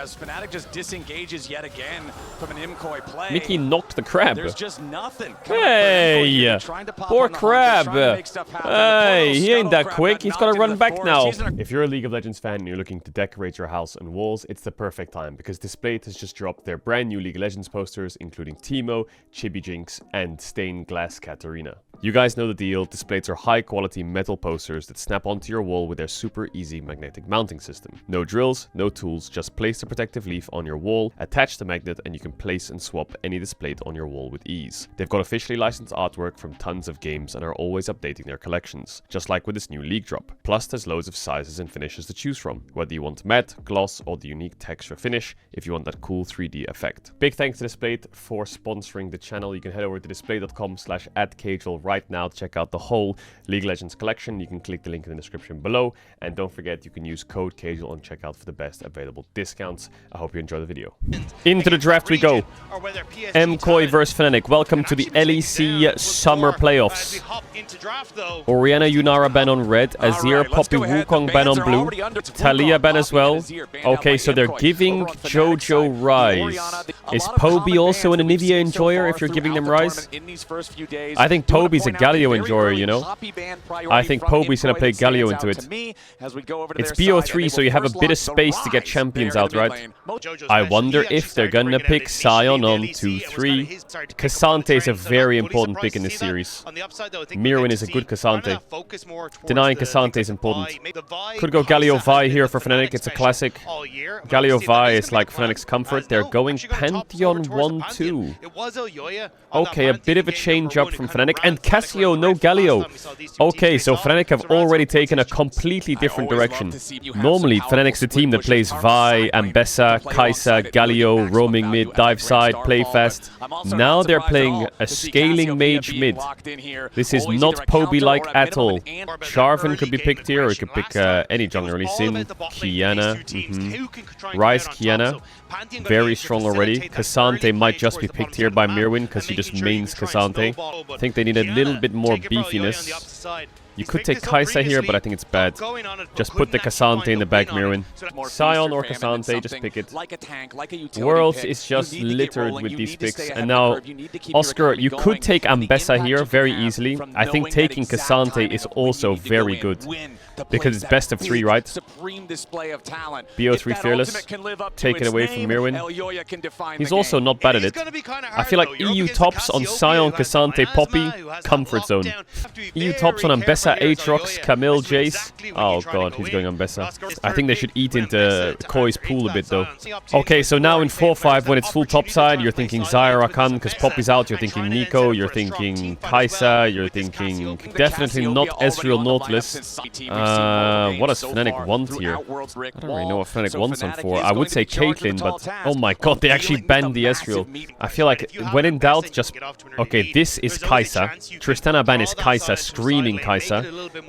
as Fnatic just disengages yet again from an Imkoi play. Mickey knocked the crab. There's just nothing. Hey, poor crab. Hey, he ain't that quick. He's got to run back now. If you're a League of Legends fan and you're looking to decorate your house and walls, it's the perfect time because Displate has just dropped their brand new League of Legends posters, including Teemo, Chibi Jinx, and Stained Glass Katarina. You guys know the deal. Displates are high-quality metal posters that snap onto your wall with their super easy magnetic mounting system. No drills, no tools, just place the protective leaf on your wall, attach the magnet, and you can place and swap any Displate on your wall with ease. They've got officially licensed artwork from tons of games and are always updating their collections, just like with this new League drop. Plus, there's loads of sizes and finishes to choose from, whether you want matte, gloss, or the unique texture finish, if you want that cool 3D effect. Big thanks to Displate for sponsoring the channel. You can head over to displate.com/@Caedrel right now to check out the whole League of Legends collection. You can click the link in the description below, and don't forget you can use code Caedrel on checkout for the best available discounts. I hope you enjoy the video. Into the draft we go. Imkoi vs Fnatic. Welcome to the LEC Summer Playoffs. Orianna Yunara ban on red, Azir, Poppy, Wukong ban on blue, Talia ban as well. Okay, so they're giving Jojo Rise. Is Poby also an Anivia enjoyer if you're giving them Rise? I think Poby's a Galio enjoyer, you know? I think Poby's gonna play Galio into it. It's BO3, so you have a bit of space to get champions out, right? I wonder if they're gonna pick Sion on 2-3. Cassante is a very important pick in this series. Mirwin is a good Cassante. Denying Cassante is important. Could go Galio Vi here for Fnatic, it's a classic. Galio Vi is like Fnatic's comfort. They're going Pantheon 1-2. Okay, a bit of a change up from Fnatic. And Cassio, no Galio. Okay, so Fnatic have already taken a completely different direction. Normally, Fnatic's the team that plays Vi, Ambessa, Kai'Sa, Galio, roaming mid, dive side, play fast. Now they're playing a scaling mage mid. This is not Poby-like at all. Jarvan could be picked here, or you could pick any jungler really. Sin, Qiyana. Rise Qiyana. Very strong already. Cassante might just be picked here by Mirwin because he just mains Cassante. I think they need a little bit more beefiness. You could take Kai'Sa here, but I think it's bad. Just put the Cassante in the back, Mirwin. Sion or Cassante, just pick it. Worlds is just littered with these picks. And now, Oscar, you could take Ambessa here very easily. I think taking Cassante is also very good. Because it's best of 3, right? BO3 Fearless. Take it away from Mirwin. He's also not bad at it. I feel like EU tops on Sion, Cassante, Poppy, comfort zone. EU tops on Ambessa, Aatrox, Camille, Jace. Oh god, he's going Ambessa. I think they should eat into Koi's pool a bit though. Okay, so now in 4-5, when it's full topside, you're thinking Zyra Rakan because Poppy's out, you're thinking Nico, you're thinking Kai'Sa, you're thinking definitely not Ezreal Nautilus. What does Fnatic want here? I don't really know what Fnatic wants on 4. I would say Caitlyn, but oh my god, they actually banned the Ezreal. I feel like when in doubt, just... Okay, this is Kai'Sa. Tristana ban is Kai'Sa, screaming Kai'Sa.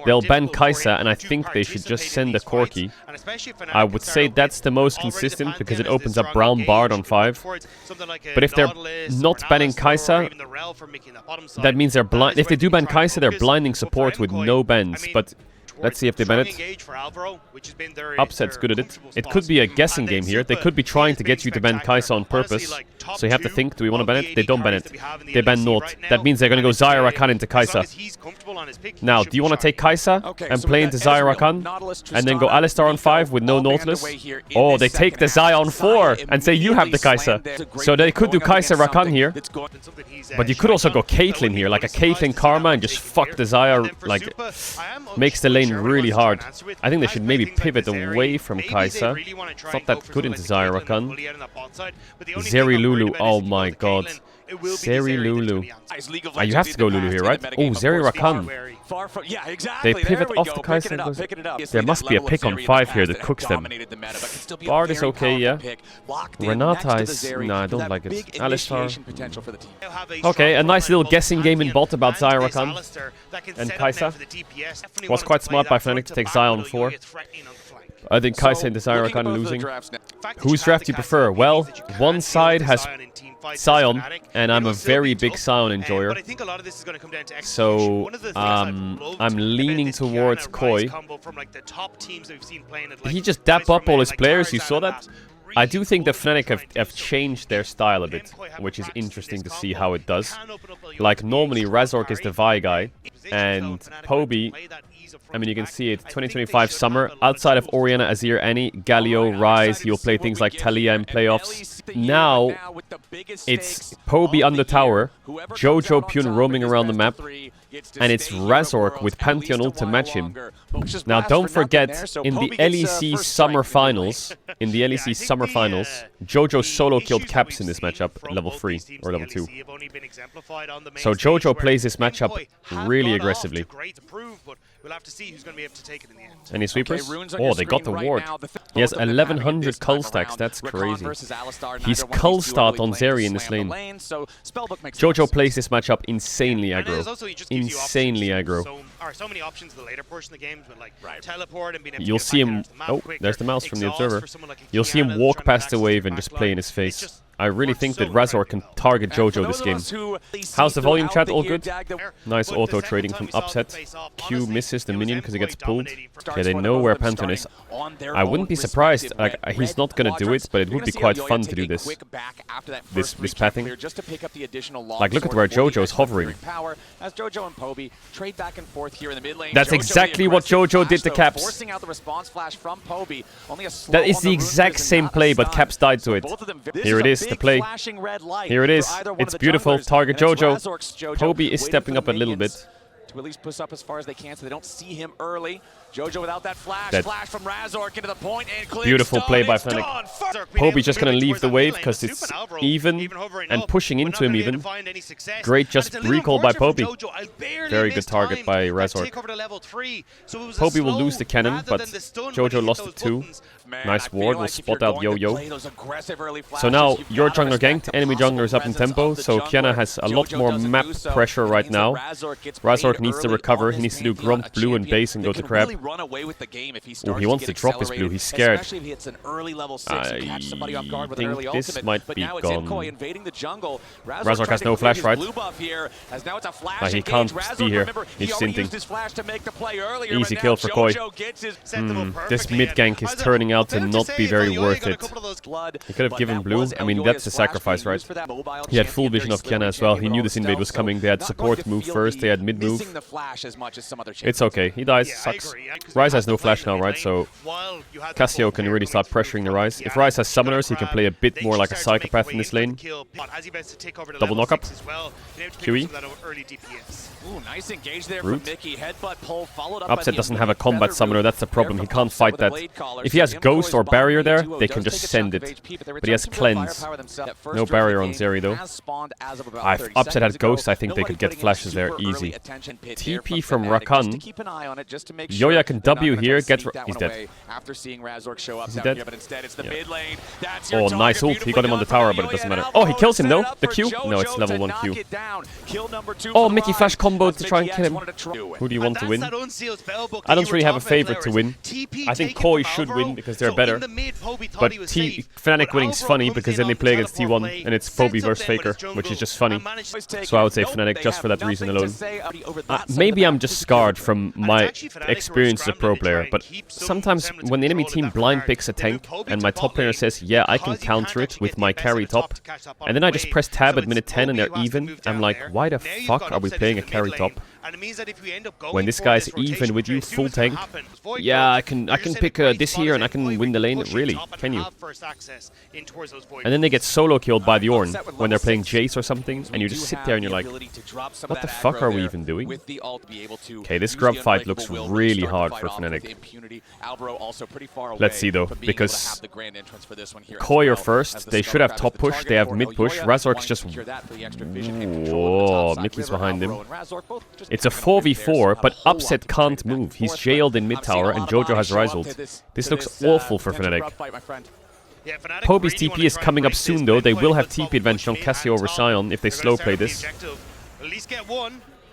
They'll ban Kai'Sa, and I think they should just send a Corki. I would say that's the most consistent, because it opens up Brown Bard on 5. But if they're not banning Kai'Sa, that means they're blind. If they do ban Kai'Sa, they're blinding support with no bans, but... Let's see if they ban it. Upset's good at it. It could be a guessing game here. They could be trying to get you to ban Kai'Sa on purpose. So you have to think, do we want to ban it? They don't ban it. They ban Naught. That means they're going to go Zyra Rakan into Kai'Sa. Now, do you want to take Kai'Sa and play into Zyra Rakan? And then go Alistar on 5 with no Nautilus? Oh, they take the Zyra on 4 and say you have the Kai'Sa. So they could do Kai'Sa Rakan here. But you could also go Caitlyn here, like a Caitlyn Karma, and just fuck the Zyra, like, makes the lane really hard. I think they should maybe pivot away from Kai'Sa. It's not that good into Zyra Rakan. Zeri Lulu, oh my god. Zeri Lulu. You have to go Lulu here, right? Oh, Zeri Rakan. They pivot off the Kai'Sa. There must be a pick on 5 here that cooks them. Bard is okay, yeah. Renata is... No, I don't like it. Alistar. Okay, a nice little guessing game in bot about Zyra Rakan and Kai'Sa. Was quite smart by Fnatic to take Zyra on 4. I think Kai'Sa and Zyra are kind of losing. Whose draft do you prefer? Well, one side has Sion, and I'm a very big Sion enjoyer. So, I'm leaning towards Koi. Did he just dap up all his players? You saw that? I do think that Fnatic have changed their style a bit, which is interesting to see how it does. Like, normally Razork is the Vi guy, and Poby, I mean, you can see it, 2025 summer, outside of Orianna, Azir, Annie, Galio, Ryze, he'll play things like Talia in playoffs. Now, it's Poby on the tower, Jojo Pyun roaming around the map, and it's Razork with Pantheon ult to match him. Now, don't forget, in the LEC Summer Finals, Jojo solo killed Caps in this matchup, level 3 or level 2. So Jojo plays this matchup really aggressively. Any sweepers? Oh, they got the ward. He has 1100 cull stacks, that's crazy. He's cull start on Zeri in this lane. Jojo plays this matchup insanely aggro. Insanely aggro. So many options in the later portion of the games with like teleport and being able You'll see him. Oh, there's the mouse from the observer. You'll see him walk past the wave and just play in his face. I really think that Razork can target Jojo this game. How's the volume, chat? All good? Nice auto trading from Upset. Q misses the minion because he gets pulled. Okay, they know where Pantheon is. I wouldn't be surprised. Like, he's not gonna do it, but it would be quite fun to do this. This pathing. Like, look at where Jojo is hovering. That's exactly what Jojo did to Caps. That is the exact same play, but Caps died to it. Here it is, the play. Here it is. It's beautiful. Target Jojo. Poby is stepping up a little bit. To at least push up as far as they can so they don't see him early. Jojo without that flash from Razork into the point and beautiful play by Fnatic. Poby's just gonna leave the wave because it's even and pushing into him even. Great just recall by Poby. Very good target by Razork. Poby will lose the cannon, but Jojo lost it too. Nice ward, will spot out Yo-Yo. So now your jungler ganked, enemy jungler is up in tempo, so Qiyana has a lot more map pressure right now. Razork needs to recover, he needs to do Grump, blue and base and go to Crab. Oh, he wants to drop his blue, he's scared. I think this might be gone. Razork has no flash, right? He can't be here, he's sinting. Easy kill for Koi. This mid gank is turning out to not be very worth it. He could have given blue, I mean that's a sacrifice, right? He had full vision of Qiyana as well, he knew this invade was coming, they had support move first, they had mid move. It's okay, he dies, sucks. Ryze has no flash now, right? So Cassio can really start pressuring the Ryze. If Ryze has summoners, he can play a bit more like a psychopath in this lane. Double knockup. QE. Root. Upset doesn't have a combat summoner, that's the problem. He can't fight that. If he has Ghost or Barrier there, they can just send it. But he has Cleanse. No Barrier on Zeri though. If Upset had Ghost, I think they could get flashes there easy. TP from Rakan. Yoya can W here, he's dead. Is he dead? Yeah. Oh, nice ult, he got him on the tower, but it doesn't matter. Oh, he kills him, no? The Q? No, it's level 1 Q. Oh, Mickey flash combo to try and kill him. Who do you want to win? I don't really have a favorite to win. I think Koi should win because they're better. But Fnatic winning's funny because then they play against T1 and it's Poby versus Faker, which is just funny. So I would say Fnatic just for that reason alone. Maybe I'm just scarred from my experience as a pro player, but sometimes when the enemy team blind picks a tank and my top player says, yeah, I can counter it with my carry top, and then I just press tab at minute 10 and they're even, I'm like, why the fuck are we playing a carry top? When this guy's even with you, full tank, yeah, I can pick this here and I can win the lane. Really? Can you? And then they get solo killed by the Ornn when they're playing Jace or something, and you just sit there and you're like, what the fuck are we even doing? Okay, this Grub fight looks really hard for Fnatic. Let's see though, because Koi are first, they should have top push, they have mid push, Razork's just... Whoa, Mickey's behind him. It's a 4v4, but Upset can't move. He's jailed in mid tower and Jojo has Ryze ult. This looks awful for Fnatic. Poby's TP is coming up soon though. They will have TP advantage on Cassio over Sion if they slow play this.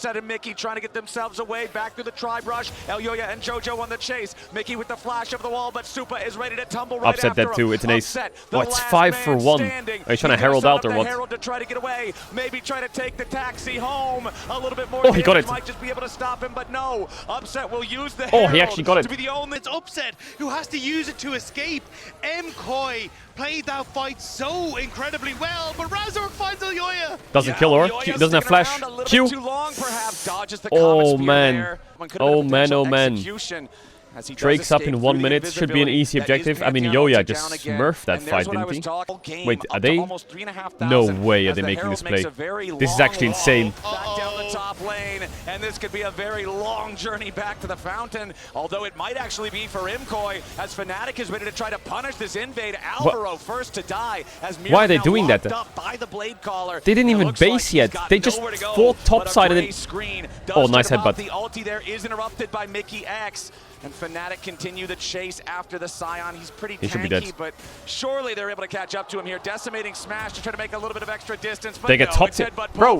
Upset and Mickey trying to get themselves away, back through the tri-brush. Elyoya and Jojo on the chase. Mickey with the flash of the wall, but Supa is ready to tumble right Upset after that too, him. it's an ace. Upset, Oh, it's 5 for 1. Are you trying to herald out or what? Herald to try to get away, maybe try to take the taxi home. A little bit more. Oh, he got it. Might just be able to stop him, but no. Upset will use the Oh, herald he actually got it. To be the only it's Upset who has to use it to escape. MCoy played that fight so incredibly well, but Razork finds Elyoya. Doesn't kill her. Q, doesn't have flash. Q. Oh man. Oh man, oh man. Drake's up in 1 minute. Should be an easy objective. I mean, Yoya just smurfed that fight, didn't he? Wait, are they? No way are they making this play. This is actually insane. Back down the top lane, and this could be a very long journey back to the fountain. Although it might actually be for Imkoi, as Fnatic is ready to try to punish this invade. Alvaro first to die. As why are they doing that? They didn't even base yet. They just fought topside and then... Oh, nice headbutt. The ulti there is interrupted by Mickey X. And Fnatic continue the chase after the Scion. He's pretty tanky, but surely they're able to catch up to him here. Decimating smash to try to make a little bit of extra distance. But they get top tip. Bro,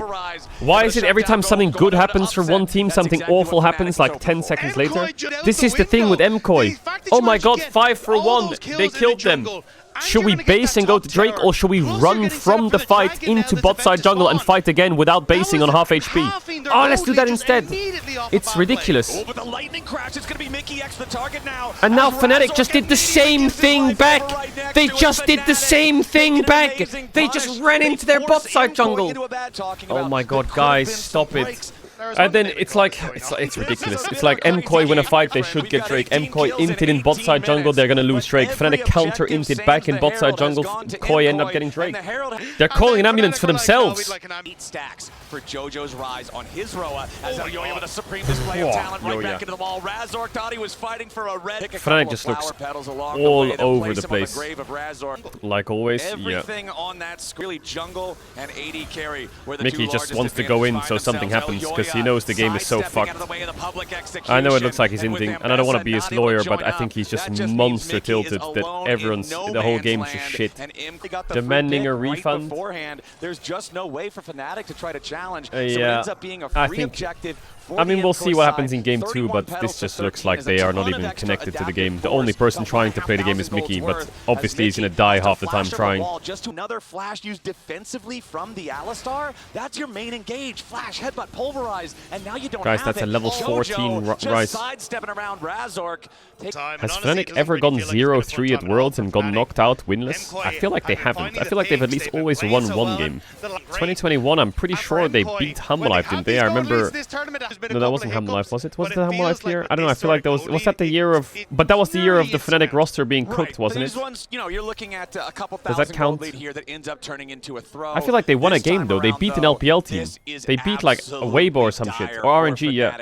why is it every time something good happens for one team, something awful happens like 10 seconds later? This is the thing with Mkoi. Oh my god, 5 for 1. They killed them. Should we base and go to Drake, or should we run from the fight into bot side jungle and fight again without basing on half HP? Oh, let's do that instead. It's ridiculous. And now Fnatic just did the same thing back. They just did the same thing back. They just ran into their bot side jungle. Oh my god, guys, stop it. And then it's like, it's ridiculous. It's like Mkoi win a fight, they should get Drake. Mkoi inted in bot side jungle, they're gonna lose Drake. Fnatic counter inted back in bot side jungle, Koi end up getting Drake. They're calling an ambulance for themselves. 8 stacks for JoJo's rise on his Roa as Elyoya with a supreme display of talent right back into the wall. Razork thought he was fighting for a red. Fnatic just looks all over the place. Like always, Everything on that really jungle and AD carry. Mickey just wants to go in so something happens because he knows the game is so fucked. I know it looks like he's inting, and I don't want to be his lawyer, but I think he's just monster tilted that the whole game is just shit. Demanding a refund? There's just no way for Fnatic to try to challenge. Yeah, I think... I mean, we'll see what happens in game 2, but this just looks like they are not even connected to the game. The only person trying to play the game is Mickey, but obviously he's going to die half the time trying. Just another flash used defensively from the Alistar. That's your main engage. Flash, headbutt, pulverize, and now you don't have it. Guys, that's a level 14 rise. Sidestepping around Razork. Has Fnatic ever gone 0-3 at Worlds and gone knocked out winless? I feel like they haven't. I feel like they've at least always won one game. 2021, I'm pretty sure they beat Humble Life, didn't they? I remember... No, that wasn't Humble Life, was it? Was it the Humble Life year? I don't know, I feel like that was that the year of... But that was the year of the Fnatic roster being cooked, wasn't it? You're looking at a couple Does that count? Here that ends up turning into a throw. I feel like they won a game though. They beat an LPL team. They beat like a Weibo or some shit. Or RNG, yeah.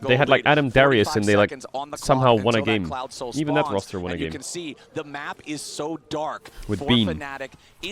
They had like Adam Darius and they like somehow won a game. Even that roster won a game. You can see the map is so dark with Bean. I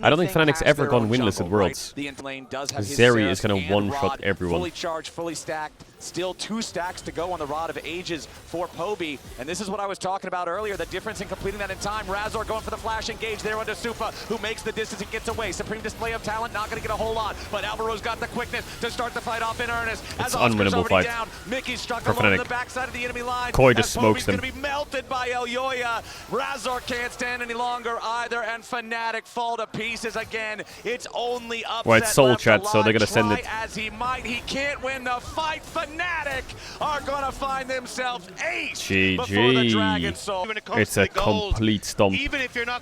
don't think Fnatic's ever gone winless at Worlds. Zeri is gonna one-shot everyone. Fully charged, fully stacked. Still 2 stacks to go on the Rod of Ages for Poby. And this is what I was talking about earlier, the difference in completing that in time. Razor going for the flash engage there onto Supa, who makes the distance and gets away. Supreme display of talent, not going to get a whole lot. But Alvaro's got the quickness to start the fight off in earnest. It's an unwinnable fight down. Mickey's struck for along Fnatic. the backside of the enemy line. Koi just smokes them. Going to be melted by Elyoya. Razor can't stand any longer either, and Fnatic fall to pieces again. It's only upset. Well, it's Soul Chat, so they're going to send it. As he might, he can't win the fight. Fnatic are going to find themselves ace. GG. It's a complete stomp.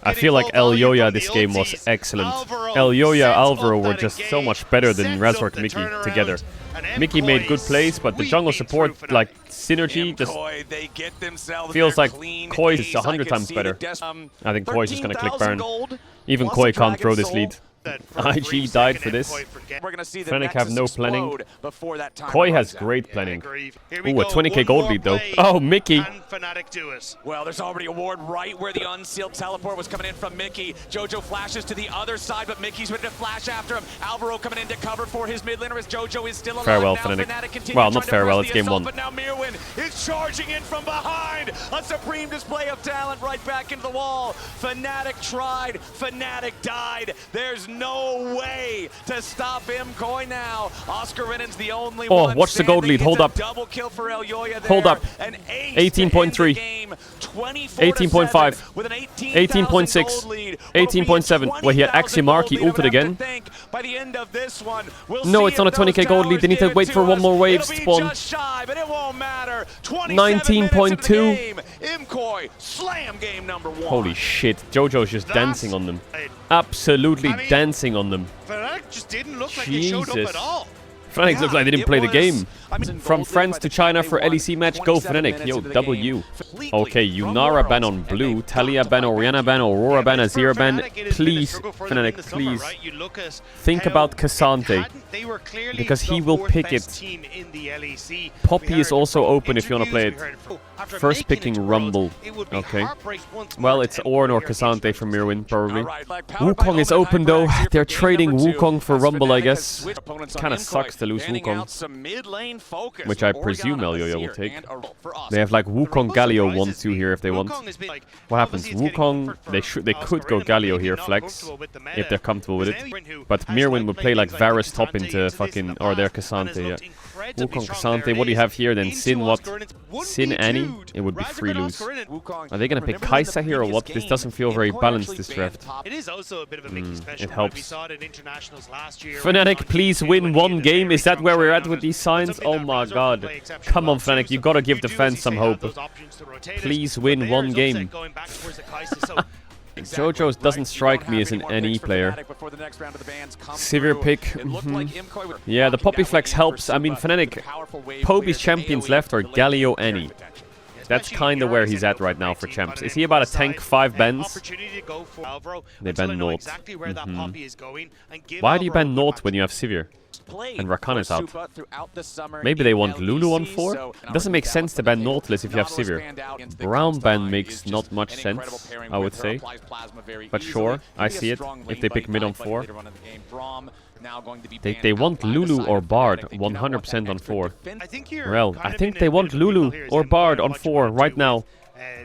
I feel like Elyoya this game was excellent. Elyoya, Alvaro were just so much better than Razork and Mickey together. Mickey made good plays, but the jungle support, like, synergy just feels like Koi is 100 times better. I think Koi's just going to click Baron. Even Koi can't throw this lead. IG died for this. Fnatic have no planning. Koi has great planning. Ooh, a 20k gold lead though. Oh, Mickey. Well, there's already a ward right where the unsealed teleport was coming in from Mickey. JoJo flashes to the other side, but Mickey's ready to flash after him. Alvaro coming in to cover for his mid laner as JoJo is still alive. Farewell, Fnatic. Well, not farewell, it's game 1. But now Mirwin is charging in from behind. A supreme display of talent right back into the wall. Fnatic tried. Fnatic died. There's no way to stop Mkoi now. Oscar Renan's the only one. Oh, watch the gold lead. Hold up. Double kill for Elyoya there. Hold up. 18.3. 18.5. 18.6. 18.7. Well, he had Marc. He ulted again. No, it's not a 20k gold lead. They need to wait for one more wave spawn. 19.2. Holy shit. JoJo's just dancing on them. Absolutely dancing on them. Fnatic Fnatic just didn't look like they showed up at all. Fnatic looks like they didn't play the game. From France to China for LEC match, go Fnatic. Yo, W. Okay, Yunara ban on blue, Talia ban, Oriana ban, Aurora ban, Azir ban. Please, Fnatic, please. Think about Cassante, because he will pick it. Poppy is also open if you want to play it. First picking Rumble. Okay. Well, it's Ornn or Cassante from Mirwin, probably. Wukong is open though. They're trading Wukong for Rumble, I guess. Kind of sucks to lose Wukong, which I presume Elyoya will take. They have like Wukong Galio 1-2 here if they want. What happens? Wukong, they could go Galio here, flex, if they're comfortable with it. But Mirwin would play like Varus top into fucking, or their Cassante, yeah. Wukong Cassante, what do you have here then? Sin what? Sin Annie? It would be free lose. Are they gonna pick Kai'Sa here or what? This doesn't feel very balanced, this draft. It helps. Fnatic, please win one game. Is that where we're at with these signs? Oh my god. Come on, Fnatic, you gotta give the fans some hope. Please win one game. Jojo's doesn't strike me as an NE player. Severe pick. Yeah, the Poppy flex helps. I mean, Fnatic, Poby's champions left are Galio NE. That's kind of where he's at right now for champs. Is he about a tank 5 bans? They ban Naught. Why do you ban Naught when you have Sivir? And Rakan is out. Maybe they want Lulu on 4? It doesn't make sense to ban Nautilus if you have Sivir. Brown ban makes not much sense, I would say. But sure, I see it, if they pick mid on 4. They want Lulu or Bard 100% on 4. Well, I think they want Lulu or Bard on 4 right now.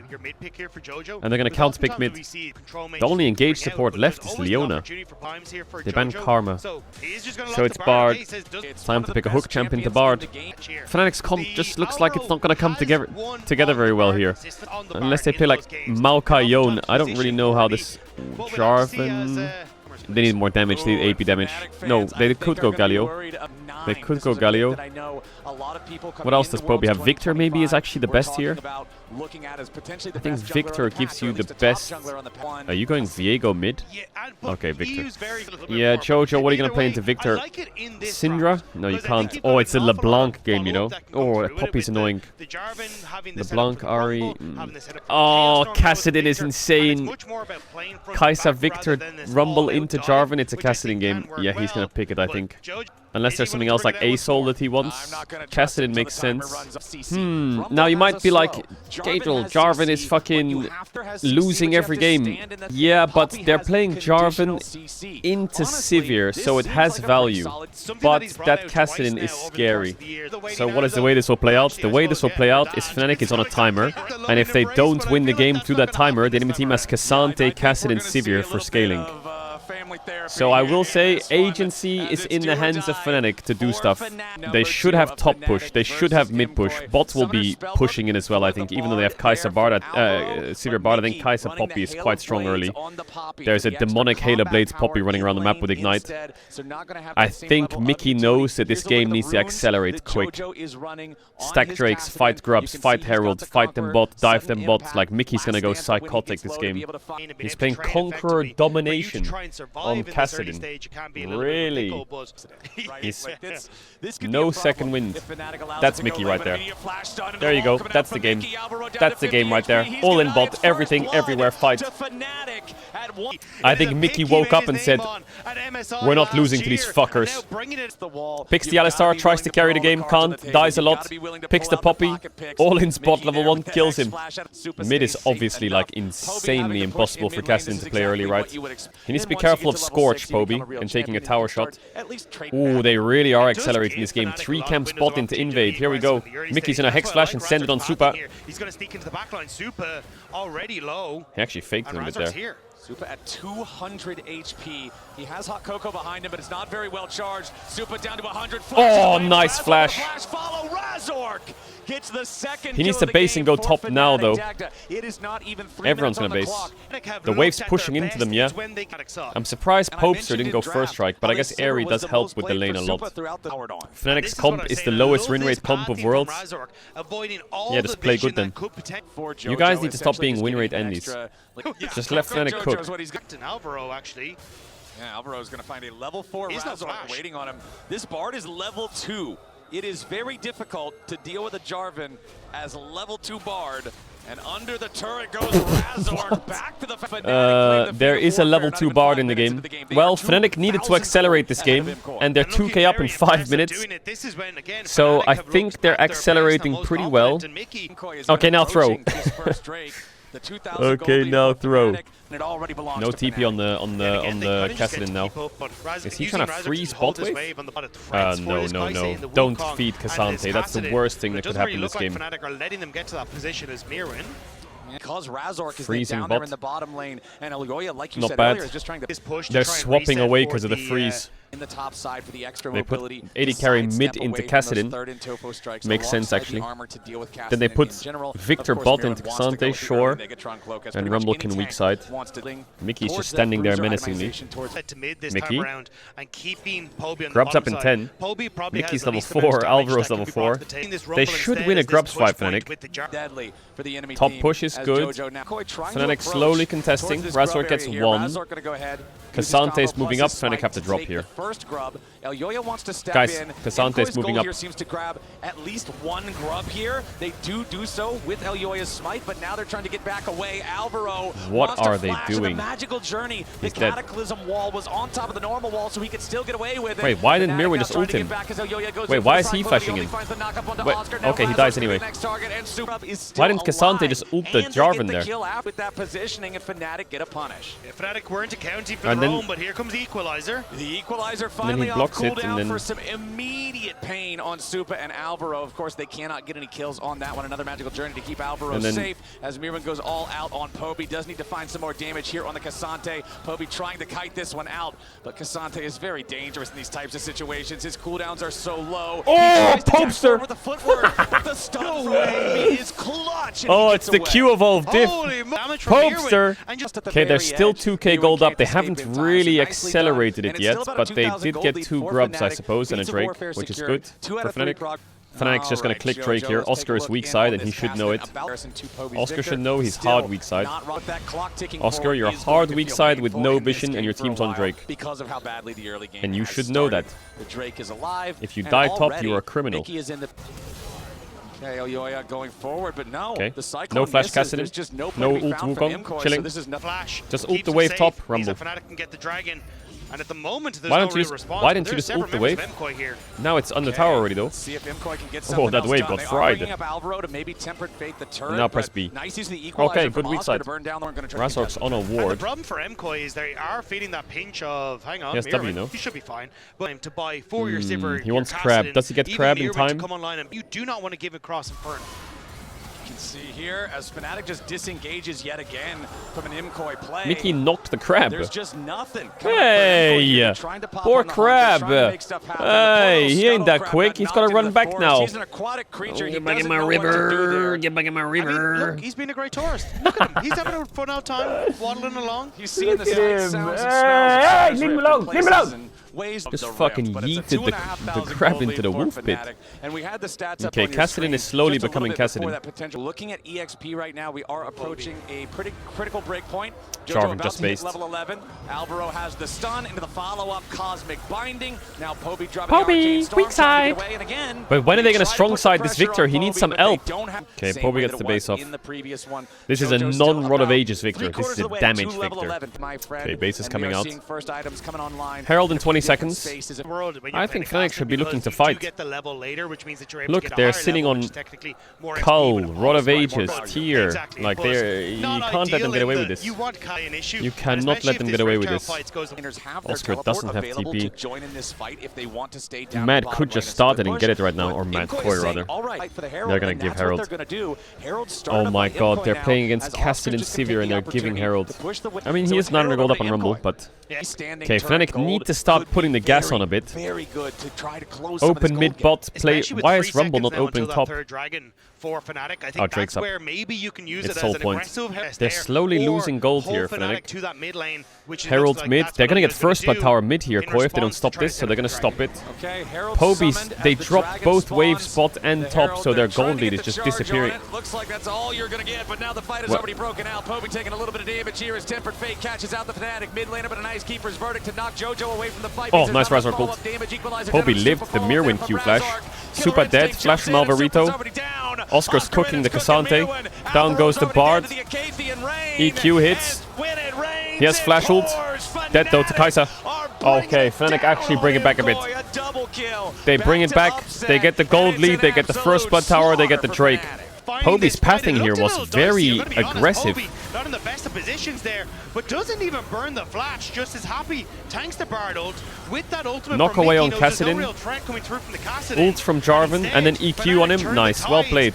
And they're gonna counter pick mid. The only engaged support left is Leona. They ban Karma. So it's Bard. It's time to pick a hook champion to Bard. Fnatic's comp just looks like it's not gonna come together very well here. Unless they play like Maokai Yon. I don't really know how this Jarvan... They need more damage, they need AP damage. No, they could go Galio. They could go Galio. What else does Poby have? Victor maybe is actually the best here. I think Victor gives you the best. Are you going Viego mid? Okay, Victor. Yeah, Jojo, what are you going to play into Victor? Syndra? No, you can't. Oh, it's a LeBlanc game, you know? Oh, Poppy's annoying. LeBlanc, Ahri. Oh, Kassadin is insane. Kai'Sa, Victor, Rumble into Jarvan. It's a Kassadin game. Yeah, he's going to pick it, I think. Unless there's something else like A-Soul that he wants. Kassadin makes sense. Now you might be like, Caedrel, Jarvan is fucking losing every game. Yeah, but they're playing Jarvan into Sivir, so it has value. But that Kassadin is scary. So what is the way this will play out? The way this will play out is Fnatic is on a timer. And if they don't win the game through that timer, the enemy team has Cassante, Kassadin, Sivir for scaling. So I will say agency is in the hands of Fnatic to do stuff. They should have top push. They should have mid push. Bot will be pushing in as well, I think. Even though they have Kai'Sa Bard, Sivir Bard, I think Kai'Sa Poppy is quite strong early. There's a demonic Halo Blades Poppy running around the map with Ignite. I think Mickey knows that this game needs to accelerate quick. Stack Drakes, fight Grubs, fight Herald, fight them bot, dive them bot. Like Mickey's gonna go psychotic this game. He's playing Conqueror Domination on Kassadin. Really? No second wind. That's Mickey right there. There you go. That's the game. That's the game right there. All in bot. Everything, everywhere. Fight. I think Mickey woke up and said, we're not losing to these fuckers. Picks the Alistar, tries to carry the game, can't, dies a lot. Picks the Poppy. All in spot, level 1, kills him. Mid is obviously like insanely impossible for Kassadin to play early, right? He needs to be careful of Scorch, Poby, and taking a tower shot. Ooh, they really are accelerating this game. 3 camp spot into invade. Here we go. Mickey's gonna Hex Flash and send it on Supa. He's gonna sneak into the backline. Supa already low. He actually faked him a bit there. Supa at 200 HP. He has Hot Cocoa behind him, but it's not very well charged. Supa down to 100. Oh, nice flash. Follow Razork. Gets the second. He needs to base and go top now, though. Everyone's gonna base. The wave's pushing into them, yeah. I'm surprised Popester didn't go first strike, but I guess Airy does help with the lane a lot. Fnatic's comp is the lowest win rate comp of Worlds. Yeah, just play good then. You guys need to stop being win rate endies. Just let Fnatic cook. Yeah, Alvaro's going to find a level 4 Razor waiting on him. This Bard is level 2. It is very difficult to deal with a Jarvan as a level 2 Bard. And under the turret goes Razor back to the Fnatic. There is a level 2 Bard in the game. Well, Fnatic needed to accelerate this game, and they're 2k up in 5 minutes. So I think they're accelerating pretty well. Okay, now throw. Okay, now throw. No TP on the Caedrel now. Is he trying to freeze bot wave? No. Don't feed Cassante. That's the worst thing that could happen in this game. Because Razork is down there in the bottom lane, and Elyoya, like you said earlier, is just trying to push. They're swapping away because of the freeze. In the top side for the extra they put mobility. 80 carry mid into Caedrel. Makes sense actually. Then they put Victor bot into Cassante, sure. And Rumble can weak side. Mickey's just standing there menacingly. Mickey. Grub's up in 10. Mickey's level 4, Alvaro's level 4. They should win a Grub's fight, Fnatic. Top push is good. Fnatic slowly contesting. Razor gets 1. Cassante's moving up, Fnatic have to drop here. First Grub, Elyoya wants to step Guys, in. Cassante's moving up. Here seems to grab at least 1 Grub here. They do so with Elyoya's smite, but now they're trying to get back away. Alvaro what are they doing? The magical journey. The dead. Cataclysm wall was on top of the normal wall, so he could still get away with it. Wait, why didn't Mirwin just ult him? Wait, why is he flashing in? Wait, okay, he dies anyway. Why didn't Cassante just ult the Jarvan there? With that positioning, and Fnatic get a punish. Fnatic weren't accounting for their own, but here comes the Equalizer. The Equalizer finally off cooldown for some immediate pain on Supa and Alvaro. Of course, they cannot get any kills on that one. Another magical journey to keep Alvaro safe as Mirwin goes all out on Poby. Does need to find some more damage here on the Cassante. Poby trying to kite this one out, but Cassante is very dangerous in these types of situations. His cooldowns are so low. Oh, Popster! With the footwork, but the stun is clutch. Oh, it's the Q evolved diff. Popster! Okay, they're still 2k gold up. They haven't really accelerated it yet, but they did get 2 Grubs, I suppose, and a Drake, which is good for Fnatic. Fnatic's just gonna click Drake here. Oscar is weak side, and he should know it. Oscar should know he's hard weak side. Oscar, you're a hard weak side with no vision, and your team's on Drake. And you should know that. If you die top, you are a criminal. Okay, Elyoya going forward, but no. Okay. No flash Caedrel. No ult Wukong. Chilling. Just ult the wave top, Rumble. And at the moment, why didn't you just ult the wave? Now it's on the tower already, though. See if MCoy can get oh, that wave got fried. And now press B. Okay, good weak side. Razork's on a ward. And the problem for MCoy is they are feeling that pinch of, hang on, yes, W, no? He should be fine. But to buy for your Sivir, he wants Crab. Does he get Crab in time? Come online, and you do not want to give across Inferno. You can see here as Fnatic just disengages yet again from an MCoy play. Mickey knocked the Crab. There's just nothing. Hey! Poor Crab. Hey, he ain't that quick. He's got to run back now. He's an aquatic creature. Get back in my river. Get back in my river. I mean, look, he's been a great tourist. Look at him. He's having a fun out time, waddling along. He's seeing the sights, sounds, and smells. Hey, leave me alone. Leave me alone. Just fucking yeeted the Crab into the wolf pit. And we had the stats okay, Caedrel is slowly becoming Caedrel. Looking at EXP right now, we are approaching a pretty critical break point. Jarvan just based. Level 11. Alvaro has the stun into the follow-up Cosmic Binding. Now Poby dropping weak side. But when are they going to strong side this Victor? He needs some help. Okay, Poby gets the base off. This is a non-Rod of Ages Victor. This is a damage Victor. Okay, base is coming out. Herald in 20 seconds. I think Fnatic should be looking to fight. Look, they're sitting on Cull, Rod of Ages, Tier. Like, you can't let them get away with this. You cannot let them get away with this. Oscar doesn't have TP. Mad could just start it and get it right now, or Mad Koi rather. They're gonna give Herald. Oh my god, they're playing against Caedrel and Sivir and they're giving Herald. I mean, he is 900 gold up on Rumble, but... Okay, Fnatic need to stop putting the gas on a bit. Very good to try to close Open mid bot, play. Why is Rumble not opening top? For Fnatic, I think Drake's that's up. where maybe you can use It's it whole as an point. aggressive They're slowly losing gold here, Fnatic Fnatic. to that mid lane, which Herald's mid. They're gonna get first blood blood tower mid here, Koi, if they don't stop this, so they're gonna stop it. Okay, Herald Pobi's, summoned they as the dropped dragon both spawns. waves, bot and The top, Herald, so their they're trying gold to lead get is the just charge disappearing. on it. Looks like that's all you're gonna get, but now the fight is Well- already broken out. Pobi taking a little bit of damage here as Tempered Fate catches out the Fnatic mid laner, but a nice keeper's verdict to knock JoJo away from the fight. Oh, nice Razor ult. Pobi lived the Mirwin Q flash. Super dead, flash from Alvarito. Oscar's cooking the Cassante. Down goes the Bard. EQ hits. He has flash ult. Dead though to Kai'Sa. Okay, Fnatic actually bring it back a bit. They bring it back. They get the gold lead. They get the first blood tower. They get the Drake. Pobi's pathing here was very aggressive. Not in the best of positions there, but doesn't even burn the flash. Just as happy, tanks the Bard ult with that ultimate. Knock from away Mickey, on knows there's no Kassadin. real threat coming through from the Kassadin. Ult from Jarvan, and then EQ on him. Nice, well played.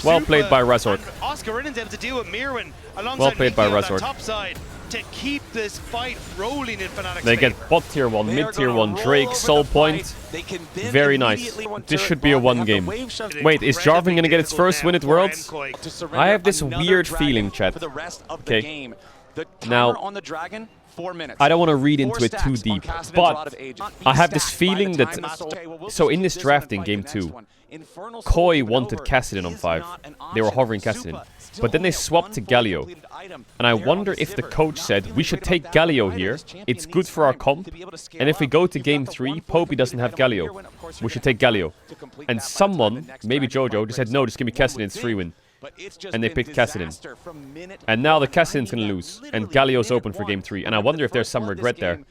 Well played by Razork. Oscar Rinnan's able to deal with Mirwin alongside Well played by Mickey on that Razork. top side to keep this fight rolling in Fnatic's They favor. get bot tier 1, mid tier 1, Drake, soul point. Very nice. This should be a 1 game. Wait, is Jarvan gonna get its first win at Worlds? I have this weird feeling, chat. Okay. Now, on the dragon, 4 minutes. I don't want to read into it too deep, but I have this feeling that... So in this draft in Game 2, Koi wanted Kassadin on 5. They were hovering Kassadin. But then they swapped to Galio. And I wonder if the coach said, we should take Galio here. It's good for our comp. And if we go to Game 3, Pobi doesn't have Galio. We should take Galio. And someone, maybe JoJo, just said, no, just give me Kassadin, it's 3-win. And they picked Kassadin. And now the Kassadin's gonna lose. And Galio's open for Game 3. And I wonder if there's some regret there.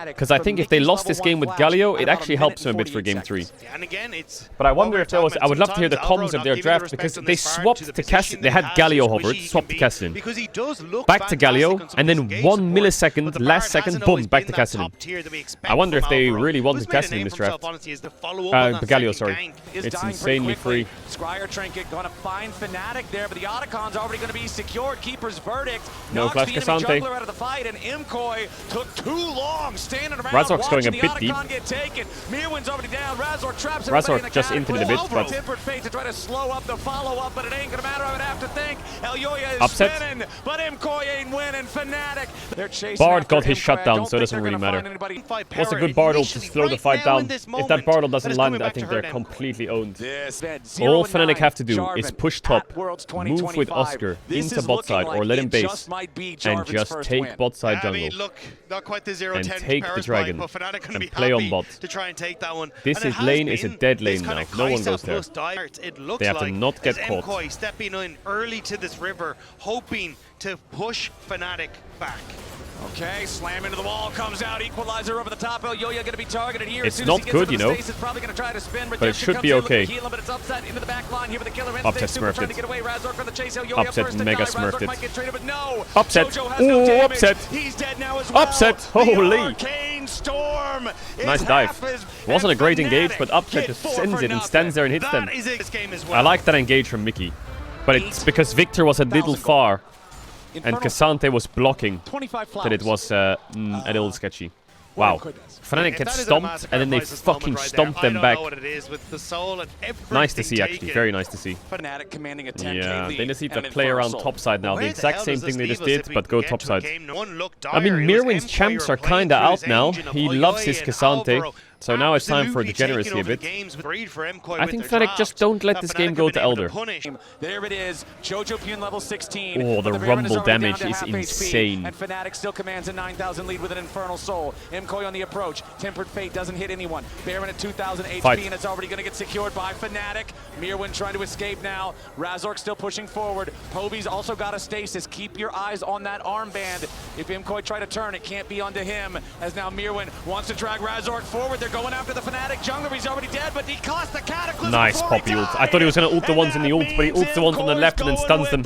Because I think if they lost this game with Galio, it actually helps them a bit for Game 3. But I wonder if there was... I would love to hear the comms of their draft, because they swapped to Kassadin. They had Galio hovered, swapped to Kassadin. Back to Galio, and then 1 millisecond, last second, boom, back to Kassadin. I wonder if they really wanted Kassadin in this draft. Galio, sorry. It's insanely free. Scryer Trinket gonna find Fnatic there, but the Otacon's already going to be secured. Keeper's verdict. No flash Cassante. Out of the fight, and Imkoi took too long standing around. Razork's going a bit deep. Get taken. Mirwin's already down. Razork traps Razork just into the bit, but Tempered Fate to try to slow up the follow-up, but it ain't gonna matter. I would have to think. Elyoya is upset. spinning, but Imkoi ain't winning. Fnatic. They're chasing. Bard got his shut down, so it doesn't really matter. Was a good Bard ult to slow the fight down. If that Bard ult doesn't land, I think they're completely owned. All Fnatic have to do is push top, move with Oscar into bot side, or let him base, and just take bot side jungle, and take the dragon, and play on bot. This lane is a dead lane now. No one goes there. They have to not get caught. Stepping in early to this river, hoping to push Fnatic back. Okay, slam into the wall, comes out, equalizer over the top. Elyoya going to be targeted here. It's not good, you know, probably going to try to spin, but it should be okay. Upset into the back line here with the killer. Upset smurfed it. Upset mega smurfed it. No. Upset. Oh, upset. He's dead now as well. Upset. Holy. Storm. Nice dive. Wasn't a great engage, but Upset just sends it and stands there and hits them. I like that engage from Mickey, but it's because Victor was a little far. And Cassante was blocking that it was a little sketchy. Wow. Fnatic gets stomped, and then they fucking stomped them back. Nice to see, actually. Very nice to see. Yeah, they just need to play around topside now. The exact same thing they just did, but go topside. I mean, Mirwin's champs are kinda out now. He loves his Cassante. So now it's time for degeneracy a bit. I think Fnatic just don't let this game go to Elder. There it is. JoJo Pune level 16. Oh, the rumble damage is insane. And Fnatic still commands a 9,000 lead with an Infernal Soul. Imkoi on the approach. Tempered Fate doesn't hit anyone. Baron at 2,000 HP, and it's already going to get secured by Fnatic. Mirwin trying to escape now. Razork still pushing forward. Pobi's also got a stasis. Keep your eyes on that armband. If Imkoi try to turn, it can't be onto him. As now Mirwin wants to drag Razork forward. They're going after the Fnatic jungler. He's already dead, but he cost the Cataclysm. Nice Poppy ult. I thought he was going to ult the ones in the ult, but he ults the ones on the left and then stuns them.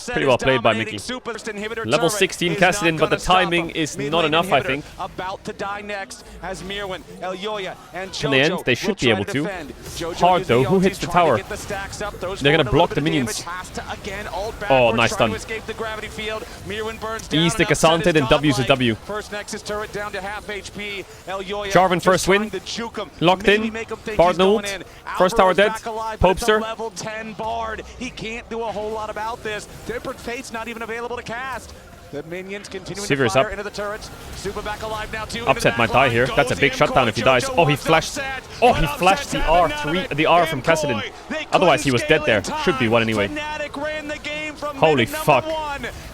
Pretty well played by Mickey. Level 16 Kassadin, but the timing is not enough, I think. About to die next as Mirwin, Elyoya, and Can they end? They should be able to. Hard though. Who hits the tower? They're going to block the minions. Oh, nice stun. Ease the pick Asante, then W's a W. First Nexus turret down to half HP. Elyoya Jarvan first win. Locked in. Bard no ult. First tower dead. Popester. Level 10 Bard. He can't do a whole lot about this. Tempered Fate's not even available to cast. The minions continuing to fire into the turrets. Super back alive now too. Upset might die here. That's a big shutdown if he dies. Oh, he flashed. Oh, he flashed the R3, the R from Caedrel. Otherwise, he was dead there. Should be one anyway. Holy fuck.